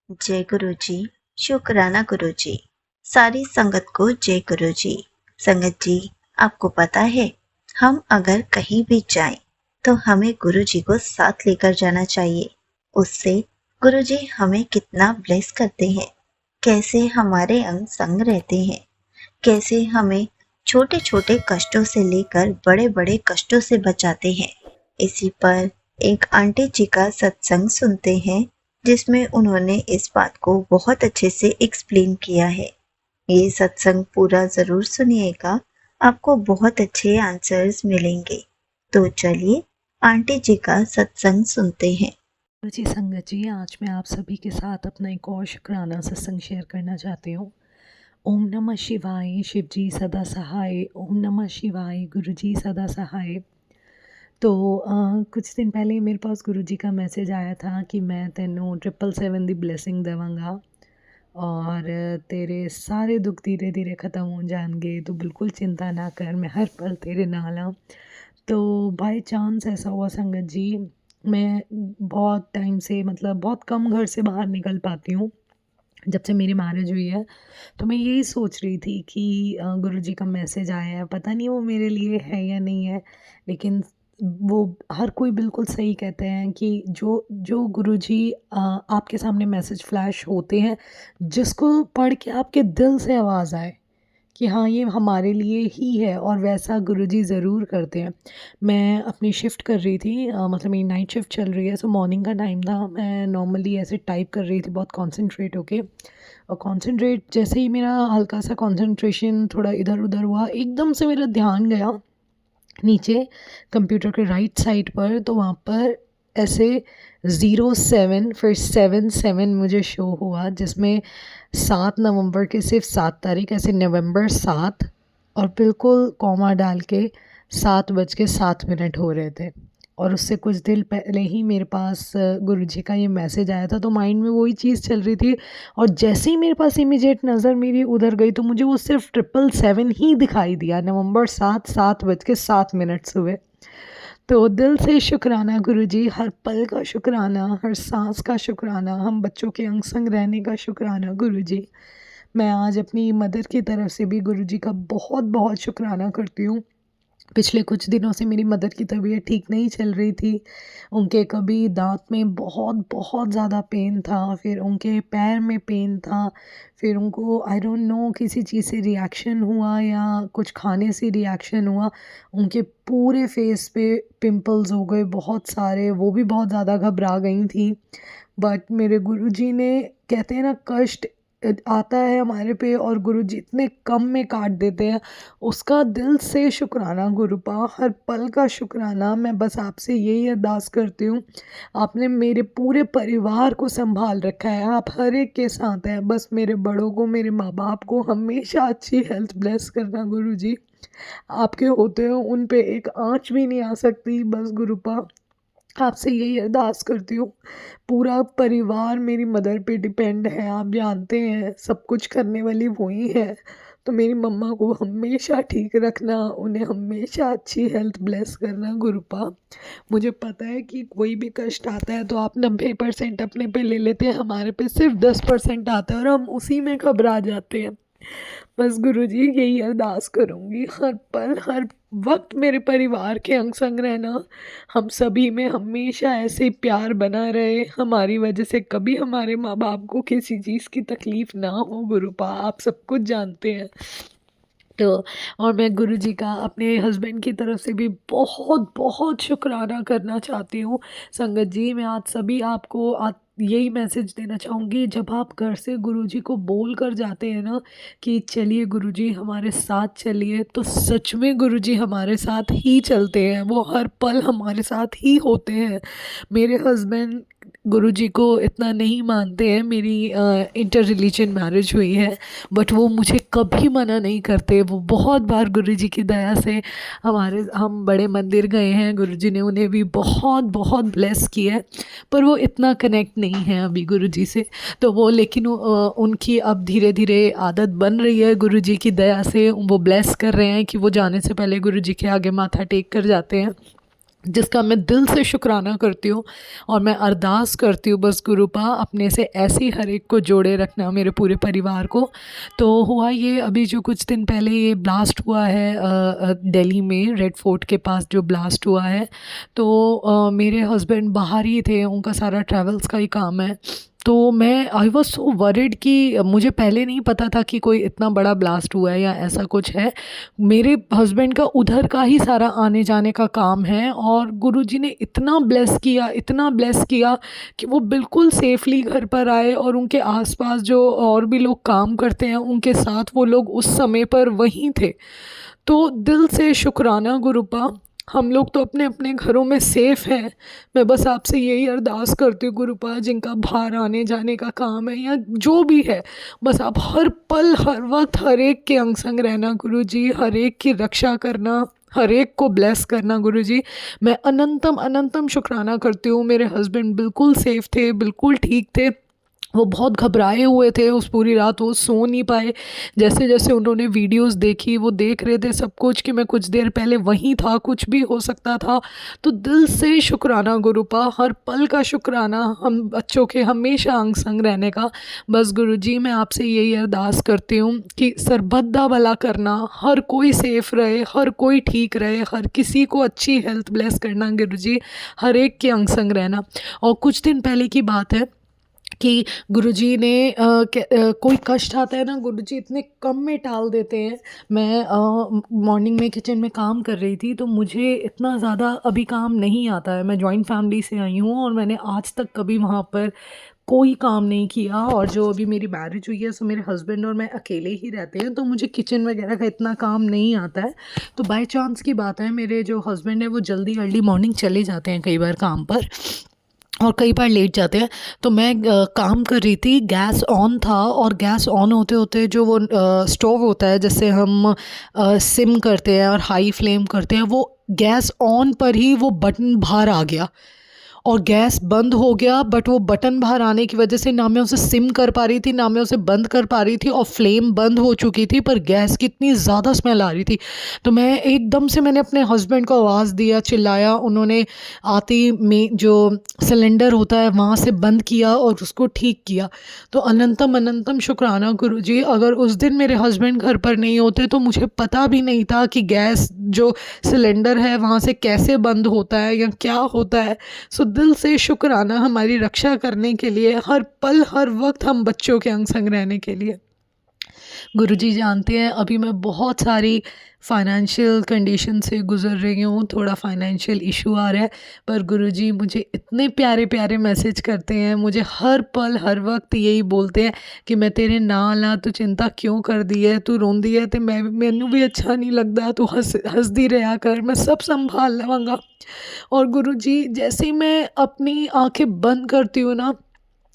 जय गुरु जी। शुक्राना गुरु जी। सारी संगत को जय गुरु जी। संगत जी, आपको पता है, हम अगर कहीं भी जाएं तो हमें गुरु जी को साथ लेकर जाना चाहिए। उससे गुरु जी हमें कितना ब्लेस करते हैं, कैसे हमारे अंग संग रहते हैं, कैसे हमें छोटे छोटे कष्टों से लेकर बड़े बड़े कष्टों से बचाते हैं। इसी पर एक आंटी जी का सत्संग सुनते हैं, जिसमें उन्होंने इस बात को बहुत अच्छे से एक्सप्लेन किया है। ये सत्संग पूरा ज़रूर सुनिएगा, आपको बहुत अच्छे आंसर्स मिलेंगे। तो चलिए आंटी जी का सत्संग सुनते हैं। जी संगत जी, आज मैं आप सभी के साथ अपना एक और शुक्राना सत्संग शेयर करना चाहती हूँ। ओम नमः शिवाय, शिव जी सदा सहाय। ओम नमः शिवाय, गुरु जी सदा सहाय। तो कुछ दिन पहले मेरे पास गुरु जी का मैसेज आया था कि मैं तेनों 777 दी ब्लेसिंग देवांगा और तेरे सारे दुख धीरे धीरे ख़त्म हो जाएंगे, तो बिल्कुल चिंता ना कर, मैं हर पल तेरे नाल हाँ। तो बाय चांस ऐसा हुआ संगत जी, मैं बहुत टाइम से मतलब बहुत कम घर से बाहर निकल पाती हूँ। जब से मेरी मैरिज हुई है, तो मैं यही सोच रही थी कि गुरुजी का मैसेज आया है, पता नहीं वो मेरे लिए है या नहीं है। लेकिन वो हर कोई बिल्कुल सही कहते हैं कि जो जो गुरुजी आपके सामने मैसेज फ्लैश होते हैं, जिसको पढ़ के आपके दिल से आवाज़ आए कि हाँ, ये हमारे लिए ही है, और वैसा गुरुजी ज़रूर करते हैं। मैं अपनी शिफ्ट कर रही थी, मतलब मेरी नाइट शिफ्ट चल रही है, सो मॉर्निंग का टाइम था। मैं नॉर्मली ऐसे टाइप कर रही थी बहुत कॉन्सन्ट्रेट होके, और कॉन्सन्ट्रेट जैसे ही मेरा हल्का सा कॉन्सन्ट्रेशन थोड़ा इधर-उधर हुआ, एकदम से मेरा ध्यान गया नीचे कंप्यूटर के राइट साइड पर, तो वहाँ पर ऐसे 07 फिर 77 मुझे शो हुआ, जिसमें 7 नवंबर की सिर्फ 7 तारीख, ऐसे नवंबर 7, और बिल्कुल कॉमा डाल के 7:07 हो रहे थे। और उससे कुछ दिन पहले ही मेरे पास गुरुजी का ये मैसेज आया था, तो माइंड में वही चीज़ चल रही थी। और जैसे ही मेरे पास इमीडिएट नज़र मेरी उधर गई, तो मुझे वो सिर्फ 777 ही दिखाई दिया। नवंबर 7, 7:07 हुए। तो दिल से शुक्राना गुरुजी, हर पल का शुक्राना, हर सांस का शुक्राना, हम बच्चों के अंग संग रहने का शुक्राना गुरुजी। मैं आज अपनी मदर की तरफ से भी गुरुजी का बहुत बहुत शुक्राना करती हूँ। पिछले कुछ दिनों से मेरी मदर की तबीयत ठीक नहीं चल रही थी। उनके कभी दाँत में बहुत बहुत ज़्यादा पेन था, फिर उनके पैर में पेन था, फिर उनको आई डोंट नो किसी चीज़ से रिएक्शन हुआ या कुछ खाने से रिएक्शन हुआ। उनके पूरे फेस पे पिंपल्स हो गए बहुत सारे, वो भी बहुत ज़्यादा घबरा गई थीं। बट मेरे गुरुजी ने, कहते हैं ना, कष्ट आता है हमारे पे और गुरुजी इतने कम में काट देते हैं, उसका दिल से शुक्राना गुरुपा, हर पल का शुक्राना। मैं बस आपसे यही अरदास करती हूँ, आपने मेरे पूरे परिवार को संभाल रखा है, आप हर एक के साथ हैं। बस मेरे बड़ों को, मेरे माँ बाप को हमेशा अच्छी हेल्थ ब्लेस करना गुरुजी। आपके होते हो उन पे एक आँच भी नहीं आ सकती। बस गुरुपा, आपसे यही अरदास करती हूँ। पूरा परिवार मेरी मदर पे डिपेंड है, आप जानते हैं, सब कुछ करने वाली वो ही है। तो मेरी मम्मा को हमेशा ठीक रखना, उन्हें हमेशा अच्छी हेल्थ ब्लेस करना गुरुपा। मुझे पता है कि कोई भी कष्ट आता है तो आप 90% अपने पे ले लेते हैं, हमारे पे सिर्फ 10% आता है और हम उसी में घबरा जाते हैं। बस गुरुजी यही अरदास करूँगी, हर पल हर वक्त मेरे परिवार के अंग संग रहना, हम सभी में हमेशा ऐसे ही प्यार बना रहे, हमारी वजह से कभी हमारे माँ बाप को किसी चीज़ की तकलीफ़ ना हो गुरुपा, आप सब कुछ जानते हैं। तो और मैं गुरुजी का अपने हस्बैंड की तरफ से भी बहुत बहुत शुक्राना करना चाहती हूँ। संगत जी, मैं आज सभी आपको आज यही मैसेज देना चाहूँगी, जब आप घर से गुरुजी को बोल कर जाते हैं ना कि चलिए गुरुजी हमारे साथ चलिए, तो सच में गुरुजी हमारे साथ ही चलते हैं, वो हर पल हमारे साथ ही होते हैं। मेरे हस्बैंड गुरुजी को इतना नहीं मानते हैं, मेरी इंटर रिलीजन मैरिज हुई है, बट वो मुझे कभी मना नहीं करते। वो बहुत बार गुरुजी की दया से हम बड़े मंदिर गए हैं, गुरुजी ने उन्हें भी बहुत बहुत ब्लेस किया है, पर वो इतना कनेक्ट नहीं है अभी गुरुजी से। तो वो, लेकिन उनकी अब धीरे धीरे आदत बन रही है, गुरुजी की दया से वो ब्लेस कर रहे हैं कि वो जाने से पहले गुरुजी के आगे माथा टेक कर जाते हैं। जिसका मैं दिल से शुक्राना करती हूँ। और मैं अरदास करती हूँ बस गुरुपा अपने से ऐसे ही हर एक को जोड़े रखना, मेरे पूरे परिवार को। तो हुआ ये, अभी जो कुछ दिन पहले ये ब्लास्ट हुआ है दिल्ली में रेड फोर्ट के पास जो ब्लास्ट हुआ है, तो मेरे हस्बैंड बाहर ही थे, उनका सारा ट्रैवल्स का ही काम है। तो मैं आई वॉज सो वरिड कि मुझे पहले नहीं पता था कि कोई इतना बड़ा ब्लास्ट हुआ है या ऐसा कुछ है। मेरे हस्बैंड का उधर का ही सारा आने जाने का काम है, और गुरुजी ने इतना ब्लेस किया, इतना ब्लेस किया कि वो बिल्कुल सेफली घर पर आए, और उनके आसपास जो और भी लोग काम करते हैं उनके साथ वो लोग उस समय पर वहीं थे। तो दिल से शुक्राना गुरुपा, हम लोग तो अपने अपने घरों में सेफ़ हैं। मैं बस आपसे यही अरदास करती हूँ गुरुपा, जिनका बाहर आने जाने का काम है या जो भी है, बस आप हर पल हर वक्त हर एक के अंग संग रहना गुरुजी, हर एक की रक्षा करना, हर एक को ब्लेस करना गुरुजी। मैं अनंतम अनंतम शुक्राना करती हूँ, मेरे हस्बैंड बिल्कुल सेफ़ थे, बिल्कुल ठीक थे। वो बहुत घबराए हुए थे उस पूरी रात, वो सो नहीं पाए। जैसे जैसे उन्होंने वीडियोस देखी, वो देख रहे थे सब कुछ कि मैं कुछ देर पहले वहीं था, कुछ भी हो सकता था। तो दिल से शुक्राना गुरुपा, हर पल का शुक्राना हम बच्चों के हमेशा अंग संग रहने का। बस गुरुजी मैं आपसे यही अरदास करती हूँ कि सरबद्दा भला करना, हर कोई सेफ़ रहे, हर कोई ठीक रहे, हर किसी को अच्छी हेल्थ ब्लेस करना गुरुजी, हर एक के अंग संग रहना। और कुछ दिन पहले की बात है कि गुरुजी ने कोई कष्ट आता है ना, गुरुजी इतने कम में टाल देते हैं। मैं मॉर्निंग में किचन में काम कर रही थी, तो मुझे इतना ज़्यादा अभी काम नहीं आता है। मैं जॉइंट फैमिली से आई हूँ और मैंने आज तक कभी वहाँ पर कोई काम नहीं किया, और जो अभी मेरी मैरिज हुई है सो मेरे हस्बैंड और मैं अकेले ही रहते हैं, तो मुझे किचन वगैरह का इतना काम नहीं आता है। तो बाय चांस की बात है, मेरे जो हस्बैंड है वो जल्दी अर्ली मॉर्निंग चले जाते हैं कई बार काम पर, और कई बार लेट जाते हैं। तो मैं काम कर रही थी, गैस ऑन था, और गैस ऑन होते होते जो वो स्टोव होता है जिससे हम सिम करते हैं और हाई फ्लेम करते हैं, वो गैस ऑन पर ही वो बटन बाहर आ गया और गैस बंद हो गया। बट वो बटन बाहर आने की वजह से ना मैं उसे सिम कर पा रही थी, ना मैं उसे बंद कर पा रही थी, और फ्लेम बंद हो चुकी थी, पर गैस की इतनी ज़्यादा स्मेल आ रही थी। तो मैं एकदम से मैंने अपने हस्बैंड को आवाज़ दिया, चिल्लाया। उन्होंने आते ही में जो सिलेंडर होता है वहाँ से बंद किया और उसको ठीक किया। तो अनंतम अनंतम शुक्राना गुरुजी, अगर उस दिन मेरे हस्बैंड घर पर नहीं होते तो मुझे पता भी नहीं था कि गैस जो सिलेंडर है वहाँ से कैसे बंद होता है या क्या होता है। सो दिल से शुक्राना हमारी रक्षा करने के लिए, हर पल हर वक्त हम बच्चों के अंग संग रहने के लिए। गुरुजी जानते हैं अभी मैं बहुत सारी फाइनेंशियल कंडीशन से गुज़र रही हूँ, थोड़ा फाइनेंशियल इशू आ रहा है, पर गुरुजी मुझे इतने प्यारे प्यारे मैसेज करते हैं, मुझे हर पल हर वक्त यही बोलते हैं कि मैं तेरे नाल हाँ, तू चिंता क्यों कर दी है, तू रोंदी है तो मैनू भी अच्छा नहीं लगता, तू हंसदी रहा कर, मैं सब संभाल लवांगा। और गुरुजी जैसे ही मैं अपनी आंखें बंद करती हूँ ना,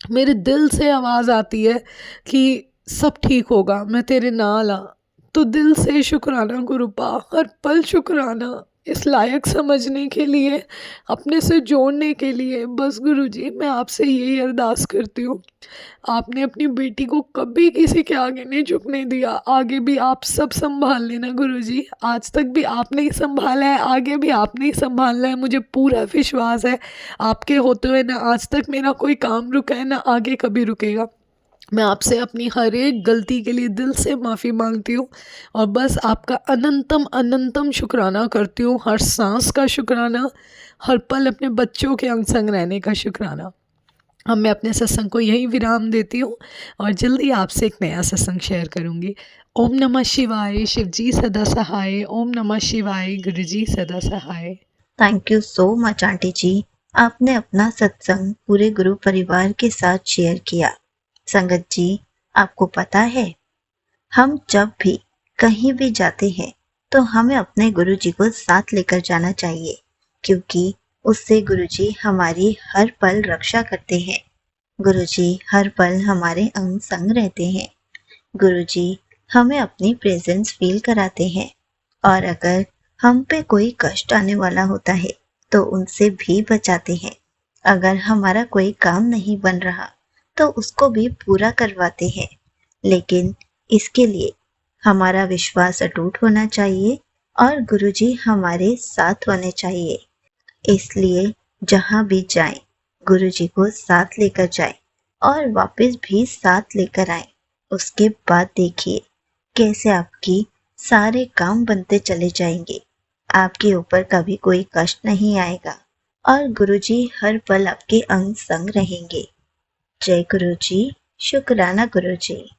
मेरे दिल से आवाज़ आती है कि सब ठीक होगा, मैं तेरे नाल हाँ। तो दिल से शुक्राना गुरुपा, हर पल शुक्राना इस लायक समझने के लिए, अपने से जोड़ने के लिए। बस गुरुजी मैं आपसे यही अरदास करती हूँ, आपने अपनी बेटी को कभी किसी के आगे नहीं झुकने दिया, आगे भी आप सब संभाल लेना गुरुजी। आज तक भी आपने ही संभाला है, आगे भी आपने ही संभालना है, मुझे पूरा विश्वास है। आपके होते हुए ना आज तक मेरा कोई काम रुका है, ना आगे कभी रुकेगा। मैं आपसे अपनी हर एक गलती के लिए दिल से माफ़ी मांगती हूँ, और बस आपका अनंतम अनंतम शुक्राना करती हूँ, हर सांस का शुक्राना, हर पल अपने बच्चों के अंग संग रहने का शुक्राना। अब मैं अपने सत्संग को यही विराम देती हूँ, और जल्दी आपसे एक नया सत्संग शेयर करूँगी। ओम नमः शिवाय, शिव जी सदा सहाय। ओम नमः शिवाय, गुरु जी सदा सहाय। Thank you so much aunty ji, आपने अपना सत्संग पूरे गुरु परिवार के साथ शेयर किया। संगत जी, आपको पता है, हम जब भी कहीं भी जाते हैं तो हमें अपने गुरु जी को साथ लेकर जाना चाहिए, क्योंकि उससे गुरु जी हमारी हर पल रक्षा करते हैं। गुरु जी हर पल हमारे अंग संग रहते हैं। गुरु जी हमें अपनी प्रेजेंस फील कराते हैं, और अगर हम पे कोई कष्ट आने वाला होता है तो उनसे भी बचाते हैं। अगर हमारा कोई काम नहीं बन रहा तो उसको भी पूरा करवाते हैं, लेकिन इसके लिए हमारा विश्वास अटूट होना चाहिए और गुरुजी हमारे साथ होने चाहिए। इसलिए जहाँ भी जाएं, गुरुजी को साथ लेकर जाएं और वापस भी साथ लेकर आएं। उसके बाद देखिए कैसे आपकी सारे काम बनते चले जाएंगे। आपके ऊपर कभी कोई कष्ट नहीं आएगा और गुरुजी हर पल आपके अंग संग रहेंगे। जय गुरुजी, शुक्राना गुरुजी।